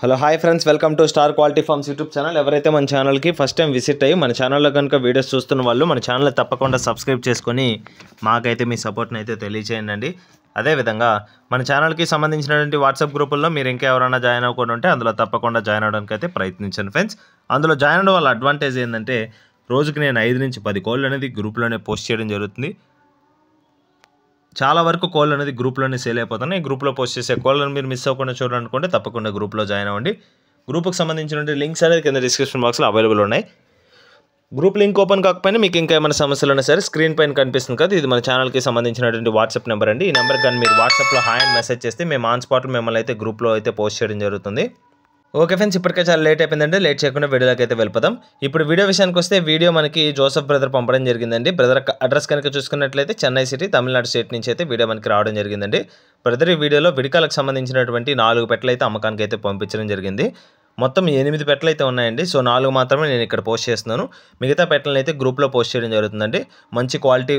Hello hi friends, welcome to star quality farms YouTube channel. ఎవరైతే మన ఛానల్కి first time visit అయ్యి మన ఛానల్లో కనుక వీడియోస్ చూస్తున్న వాళ్ళు మన ఛానల్ తప్పకుండా సబ్స్క్రైబ్ చేసుకొని మాకైతే మీ సపోర్ట్ని అయితే తెలియజేయండి. అదేవిధంగా మన ఛానల్కి సంబంధించినటువంటి వాట్సాప్ గ్రూపుల్లో మీరు ఇంకా ఎవరైనా జాయిన్ అవ్వకుండా ఉంటే అందులో తప్పకుండా జాయిన్ అవ్వడానికి అయితే ప్రయత్నించండి ఫ్రెండ్స్. అందులో జాయిన్ అవ్వడం వల్ల అడ్వాంటేజ్ ఏంటంటే రోజుకి నేను 5 నుంచి 10 కోళ్ళు అనేది గ్రూప్లోనే పోస్ట్ చేయడం జరుగుతుంది. చాలా వరకు కోళ్ళు అనేది గ్రూప్లోనే సేల్ అయిపోతున్నాయి. గ్రూప్లో పోస్ట్ చేసే కోళ్ళను మీరు మిస్ అవ్వకుండా చూడాలనుకుంటే తప్పకుండా గ్రూప్లో జాయిన్ అవ్వండి. గ్రూప్కి సంబంధించిన లింక్స్ అనేది కింద డిస్క్రిప్షన్ బాక్స్లో అవైలబుల్ ఉన్నాయి. గ్రూప్ లింక్ ఓపెన్ కాకపోయినా మీకు ఇంకా ఏమైనా సమస్యలు ఉన్నా సరే స్క్రీన్ పైన కనిపిస్తుంది కదా, ఇది మన ఛానల్కి సంబంధించినటువంటి వాట్సాప్ నెంబర్ అండి. ఈ నెంబర్ కానీ మీరు వాట్సాప్లో హాయ్ అని మెసేజ్ చేస్తే మేము ఆన్ స్పాట్లో మిమ్మల్ని అయితే గ్రూప్లో అయితే పోస్ట్ చేయడం జరుగుతుంది. ఓకే ఫ్రెండ్స్, ఇప్పటికే చాలా లేట్ అయిపోయిందంటే లేట్ చేయకుండా వీడియోలోకి అయితే వెళ్ళిపోదాం. ఇప్పుడు వీడియో విషయానికి వస్తే వీడియో మనకి జోసెఫ్ బ్రదర్ పంపడం జరిగిందండి. బ్రదర్ అడ్రస్ కనుక చూసుకున్నట్లయితే చెన్నై సిటీ, తమిళనాడు స్టేట్ నుంచి అయితే వీడియో మనకి రావడం జరిగిందండి. బ్రదర్ ఈ వీడియోలో విడికాలకు సంబంధించినటువంటి 4 పెట్టలు అయితే అమ్మకానికి అయితే పంపించడం జరిగింది. మొత్తం 8 పెట్టలు అయితే ఉన్నాయండి. సో 4 మాత్రమే నేను ఇక్కడ పోస్ట్ చేస్తున్నాను. మిగతా పెట్టలను అయితే గ్రూప్లో పోస్ట్ చేయడం జరుగుతుందండి. మంచి క్వాలిటీ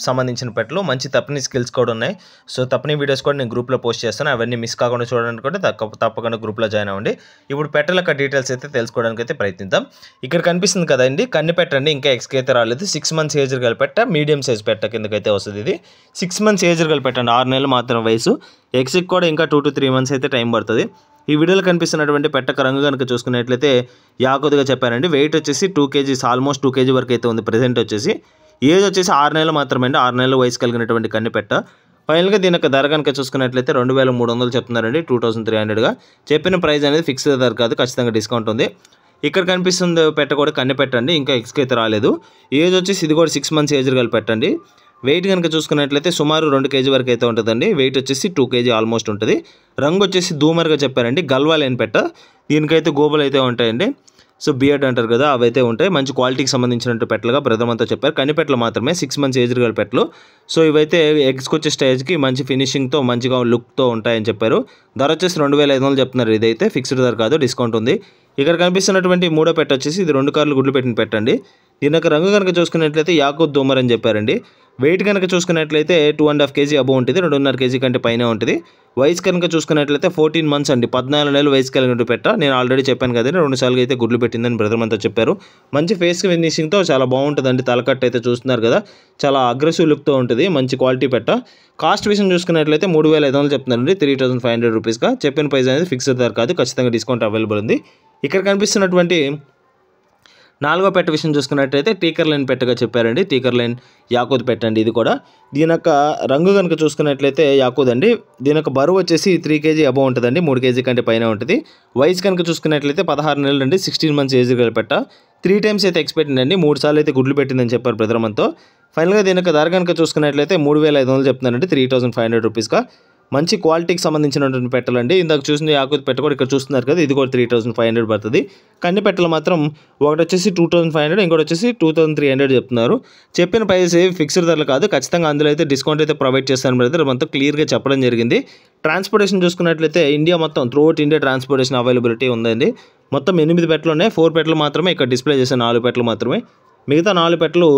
సంబంధించిన పెట్టలు, మంచి తప్పని స్కిల్స్ కూడా ఉన్నాయి. సో తప్పని వీడియోస్ కూడా నేను గ్రూప్లో పోస్ట్ చేస్తాను. అవన్నీ మిస్ కాకుండా చూడడానికి కూడా తప్పకుండా గ్రూప్లో జాయిన్ అవ్వండి. ఇప్పుడు పెట్టల యొక్క డీటెయిల్స్ అయితే తెలుసుకోవడానికి అయితే ప్రయత్నిద్దాం. ఇక్కడ కనిపిస్తుంది కదండి, కన్ని పెట్టండి. ఇంకా ఎక్స్కి అయితే రాలేదు. 6 మంత్స్ ఏజ్ గల పెట్ట, మీడియం సైజ్ పెట్ట కిందకైతే వస్తుంది. ఇది 6 మంత్స్ ఏజ్ గల పెట్టండి, 6 నెలలు మాత్రం వయసు. ఎక్స్కి కూడా ఇంకా 2 to 3 months అయితే టైం పడుతుంది. ఈ వీడియోలో కనిపిస్తున్నటువంటి పెట్టక రంగు కనుక చూసుకున్నట్లయితే యాకోదిగా చెప్పారండి. వెయిట్ వచ్చేసి 2 kgs, ఆల్మోస్ట్ 2 kg వరకు అయితే ఉంది. ప్రెజెంట్ వచ్చేసి ఏజ్ వచ్చేసి 6 నెలలు మాత్రమే అండి. 6 నెలల వయసు కలిగినటువంటి కన్ని పెట్ట. ఫైనల్గా దీని యొక్క ధర కనుక చూసుకున్నట్లయితే 2300 చెప్తున్నారండి. 2300గా చెప్పిన ప్రైస్ అనేది ఫిక్స్డ్ ధర కాదు, ఖచ్చితంగా డిస్కౌంట్ ఉంది. ఇక్కడ కనిపిస్తుంది పెట్ట కూడా కన్ని పెట్టండి, ఇంకా ఎక్స్కి అయితే రాలేదు. ఏజ్ వచ్చేసి ఇది కూడా 6 months ఏజ్ గల పెట్టండి. వెయిట్ కనుక చూసుకున్నట్లయితే సుమారు 2 kg వరకు అయితే ఉంటుందండి. వెయిట్ వచ్చేసి 2 kg ఆల్మోస్ట్ ఉంటుంది. రంగు వచ్చేసి దూమర్గా చెప్పారండి, గల్వా లేని పెట్ట. దీనికైతే గోబలు అయితే ఉంటాయండి. సో బియర్డ్ అంటారు కదా, అవి అయితే ఉంటాయి. మంచి క్వాలిటీకి సంబంధించినట్టు పెట్టలుగా బ్రదర్ అంతా చెప్పారు. కనిపెట్టలు మాత్రమే 6 months ఏజ్ గల పెట్టలు. సో ఇవైతే ఎగ్స్కి వచ్చే స్టేజ్కి మంచి ఫినిషింగ్తో మంచిగా లుక్తో ఉంటాయని చెప్పారు. ధర వచ్చేసి 2500 చెప్తున్నారు. ఇదైతే ఫిక్స్డ్ ధర కాదు, డిస్కౌంట్ ఉంది. ఇక్కడ కనిపిస్తున్నటువంటి 3వ పెట్ట వచ్చేసి ఇది 2 కార్లు గుడ్లు పెట్టిన పెట్టండి. దీని యొక్క రంగు కనుక చూసుకున్నట్లయితే యాకూత్ దూమర్ అని చెప్పారండి. వెయిట్ కనుక చూసుకున్నట్లయితే 2.5 kg అబోవ్ ఉంటుంది, 2.5 kg కంటే పైన ఉంటుంది. వయసు కనుక చూసుకున్నట్లయితే 14 months అండి, 14 నెలలు వయసు కలిగిన పెట్ట. నేను ఆల్రెడీ చెప్పాను కదండి, 2 సార్లు అయితే గుడ్లు పెట్టిందని బ్రదర్ అంతా చెప్పారు. మంచి ఫేస్ ఫినిషింగ్తో చాలా బాగుంటుందండి. తలకట్టు అయితే చూస్తున్నారు కదా, చాలా అగ్రెసివ్ లుక్తో ఉంటుంది. మంచి క్వాలిటీ పెట్ట. కాస్ట్ విషయం చూసుకున్నట్లయితే 3500 చెప్తున్నారండి, 3500 రూపీస్గా. చెప్పిన ప్రైస్ అనేది ఫిక్స్డ్ ధర కాదు, ఖచ్చితంగా డిస్కౌంట్ అవైలబుల్ ఉంది. ఇక్కడ కనిపిస్తున్నటువంటి 4వ పెట్ట విషయం చూసుకున్నట్లయితే టీకర్ లైన్ పెట్టగా చెప్పారండి. టీకర్ లైన్ యాకూద్ పెట్టండి. ఇది కూడా దీని యొక్క రంగు కనుక చూసుకున్నట్లయితే యాకూద్ అండి. దీని యొక్క బరువు వచ్చేసి 3 kg అబోవ్ ఉంటుందండి, 3 kg కంటే పైన ఉంటుంది. వయసు కనుక చూసుకున్నట్లయితే 16 నెలలు అండి, 16 months ఏజ్ గల పెట్ట. 3 times అయితే ఎక్స్పెక్ట్ అండి, 3 సార్లు అయితే గుడ్లు పెట్టిందని చెప్పారు బ్రదర్ మనతో. ఫైనల్గా దీని యొక్క ధర కనుక చూసుకున్నట్లయితే 3500 చెప్తున్నారండి, 3500 రూపీస్గా. మంచి క్వాలిటీకి సంబంధించినటువంటి పెట్టలండి. ఇందాక చూసిన యాకూత్ పెట్ట కూడా ఇక్కడ చూస్తున్నారు కదా, ఇది కూడా 3500 పడుతుంది. కన్ని పెట్టలు మాత్రం ఒకటి వచ్చేసి 2500, ఇంకోటి వచ్చేసి 2300 చెప్తున్నారు. చెప్పిన ప్రైస్ ఫిక్స్డ్ ధరలు కాదు, ఖచ్చితంగా అందులో అయితే డిస్కౌంట్ అయితే ప్రొవైడ్ చేస్తాను బ్రదర్ మనతో క్లియర్గా చెప్పడం జరిగింది. ట్రాన్స్పోర్టేషన్ చూసుకున్నట్లయితే ఇండియా మొత్తం త్రూఅవుట్ ఇండియా ట్రాన్స్పోర్టేషన్ అవైలబిలిటీ ఉందండి. మొత్తం 8 పెట్టలు ఉన్నాయి. 4 పెట్టలు మాత్రమే ఇక్కడ డిస్ప్లే చేశాను, 4 పెట్టలు మాత్రమే. మిగతా 4 పెట్టలు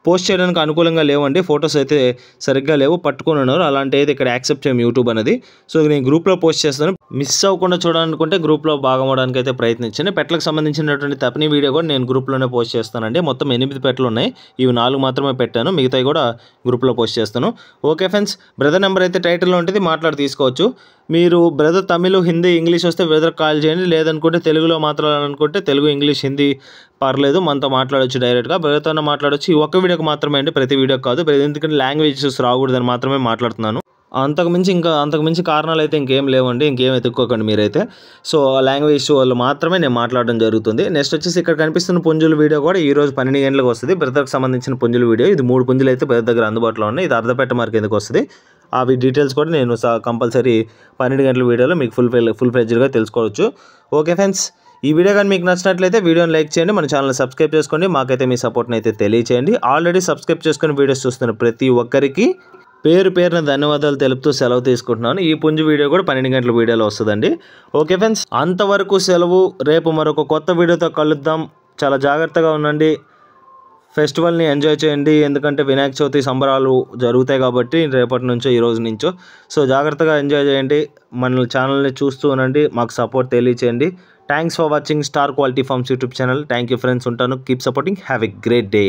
పోస్ట్ చేయడానికి అనుకూలంగా లేవండి, ఫొటోస్ అయితే సరిగ్గా లేవు, పట్టుకొని ఉన్నారు. అలాంటి అయితే ఇక్కడ యాక్సెప్ట్ చేయం యూట్యూబ్ అనేది. సో నేను గ్రూప్లో పోస్ట్ చేస్తాను. మిస్ అవ్వకుండా చూడాలనుకుంటే గ్రూప్లో భాగం అవడానికి అయితే ప్రయత్నించండి. పెట్టలకు సంబంధించినటువంటి తప్పని వీడియో కూడా నేను గ్రూప్లోనే పోస్ట్ చేస్తానండి. మొత్తం 8 పెట్టలు ఉన్నాయి, ఇవి 4 మాత్రమే పెట్టాను, మిగతాయి కూడా గ్రూప్లో పోస్ట్ చేస్తాను. ఓకే ఫ్రెండ్స్, బ్రదర్ నెంబర్ అయితే టైటిల్లో ఉంటుంది, మాట్లాడి తీసుకోవచ్చు. మీరు బ్రదర్ తమిళ్, హిందీ, ఇంగ్లీష్ వస్తే బ్రదర్ కాల్ చేయండి. లేదనుకుంటే తెలుగులో మాట్లాడాలనుకుంటే తెలుగు, ఇంగ్లీష్, హిందీ పర్లేదు, మనతో మాట్లాడవచ్చు డైరెక్ట్గా. బ్రదర్తో మాట్లాడవచ్చు. ఈ ఒక్క వీడియోకి మాత్రమే అండి, ప్రతి వీడియోకి కాదు. ఎందుకంటే లాంగ్వేజెస్ రాకూడదని మాత్రమే మాట్లాడుతున్నాను. అంతకుమించి కారణాలు అయితే ఇంకేం లేవండి, ఇంకేం ఎత్తుక్కోకండి మీరైతే. సో లాంగ్వేజ్ ఇష్యూ వల్ల మాత్రమే నేను మాట్లాడడం జరుగుతుంది. నెక్స్ట్ వచ్చేసి ఇక్కడ కనిపిస్తున్న పుంజుల వీడియో కూడా ఈ రోజు 12 గంటలకు వస్తుంది. బ్రదర్కి సంబంధించిన పుంజుల వీడియో. ఇది 3 పుంజులు అయితే బ్రదర్ దగ్గర అందుబాటులో ఉన్నాయి. ఇది అర్ధపెట్ట మార్క్ ఎందుకు వస్తుంది, అవి డీటెయిల్స్ కూడా నేను కంపల్సరీ 12 గంటల వీడియోలో మీకు ఫుల్ ఫ్లెడ్జ్డ్గా తెలుసుకోవచ్చు. ఓకే ఫ్రెండ్స్, ఈ వీడియో కానీ మీకు నచ్చినట్లయితే వీడియోని లైక్ చేయండి, మన ఛానల్ని సబ్స్క్రైబ్ చేసుకోండి, మాకైతే మీ సపోర్ట్ని అయితే తెలియచేయండి. ఆల్రెడీ సబ్స్క్రైబ్ చేసుకుని వీడియోస్ చూస్తున్న ప్రతి ఒక్కరికి పేరున ధన్యవాదాలు తెలుపుతూ సెలవు తీసుకుంటున్నాను. ఈ పుంజు వీడియో కూడా 12 గంటల వీడియోలో వస్తుందండి. ఓకే ఫ్రెండ్స్, అంతవరకు సెలవు. రేపు మరొక కొత్త వీడియోతో కలుద్దాం. చాలా జాగ్రత్తగా ఉండండి. ఫెస్టివల్ని ఎంజాయ్ చేయండి. ఎందుకంటే వినాయక చవితి సంబరాలు జరుగుతాయి కాబట్టి రేపటి నుంచో ఈ రోజు నుంచో. సో జాగ్రత్తగా ఎంజాయ్ చేయండి. మన ఛానల్ని చూస్తూ ఉండండి, మాకు సపోర్ట్ తెలియచేయండి. Thanks for watching star quality farms YouTube channel. Thank you friends, ఉంటాను. Keep supporting. Have a great day.